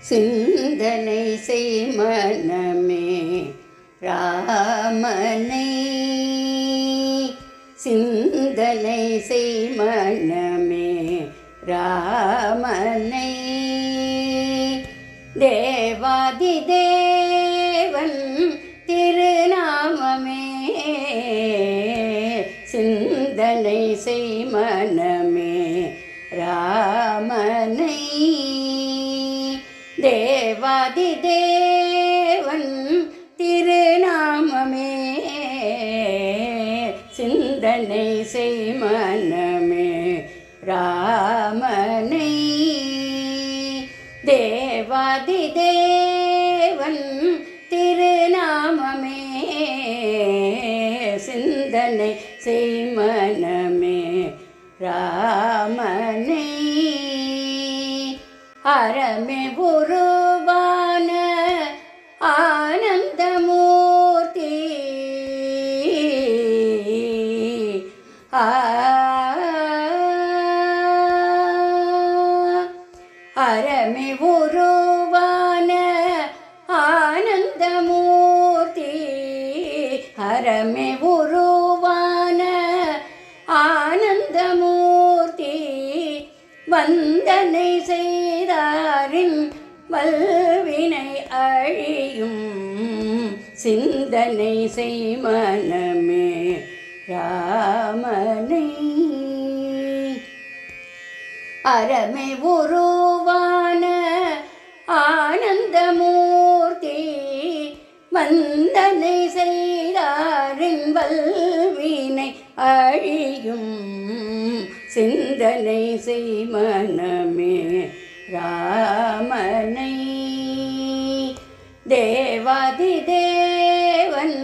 சிந்தனை செய் மனமே ராமனை, சிந்தனை செய் மனமே ராமனை. தேவாதி தேவன் திருநாமமே, சிந்தனை செய் மனமே ராமனை. தேவாதி தேவன் திருநாமமே, சிந்தனை செய் மனமே ராமனை. தேவாதி தேவன் திருநாமமே, சிந்தனை செய் மனமே ராமனை. அறமே உருவான ஆனந்தமூர்த்தி, அறமே உருவான ஆனந்தமூர்த்தி, அறமே உருவான ஆனந்தமூர்த்தி. வந்தனை செய்தாரின் வல்வினை அழியும், சிந்தனை செய் மனமே ராமனை. அறமே உருவான ஆனந்தமூர்த்தி, வந்தனை செய்தாரின் வல்வினை அழியும், சிந்தனை செய் மனமே ராமனை. தேவாதி தேவன்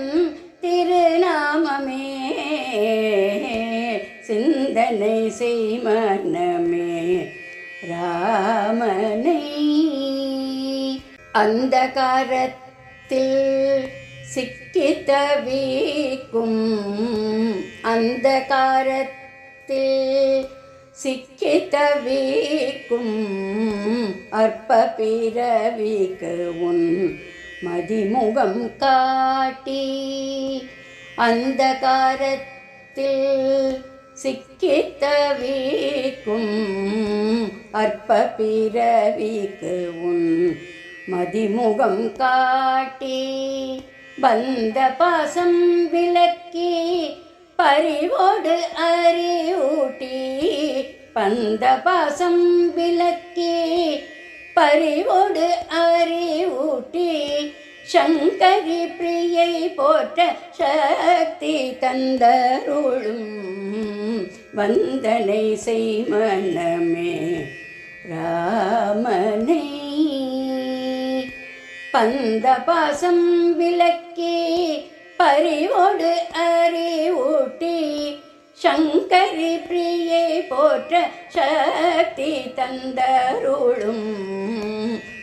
திருநாமமே, சிந்தனை செய் மனமே ராமனை. அந்தகாரத்தில் சிக்கி தவிக்கும், அந்தகாரத்தில் சிக்கி தவிக்கும் அற்ப பிறவிக்கு உன் மதிமுகம் காட்டி. அந்தகாரத்தில் சிக்கி தவிக்கும் அற்ப பிறவிக்கு உன் மதிமுகம் காட்டி. பந்த பாசம் விலக்கி பறிவோடு அறிவூட்டி, பந்த பாசம் விலக்கி பறிவோடு அறிவூட்டி. சங்கரி பிரியை போற்ற சக்தி தந்தருளும், வந்தனை செய் மனமே ராமனை. பந்த பாசம் விலக்கி பறிவோடு அறிவூட்டி, சங்கரி பிரியை போற்ற சக்தி தந்தருளும்,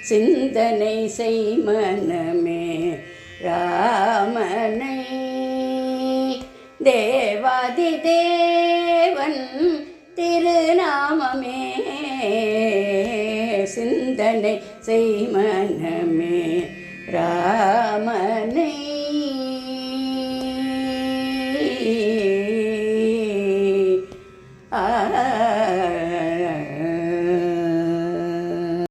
சிந்தனை செய் மனமே ராமனை. தேவாதி தேவன் திருநாமமே, சிந்தனை செய் மனமே ராமனை.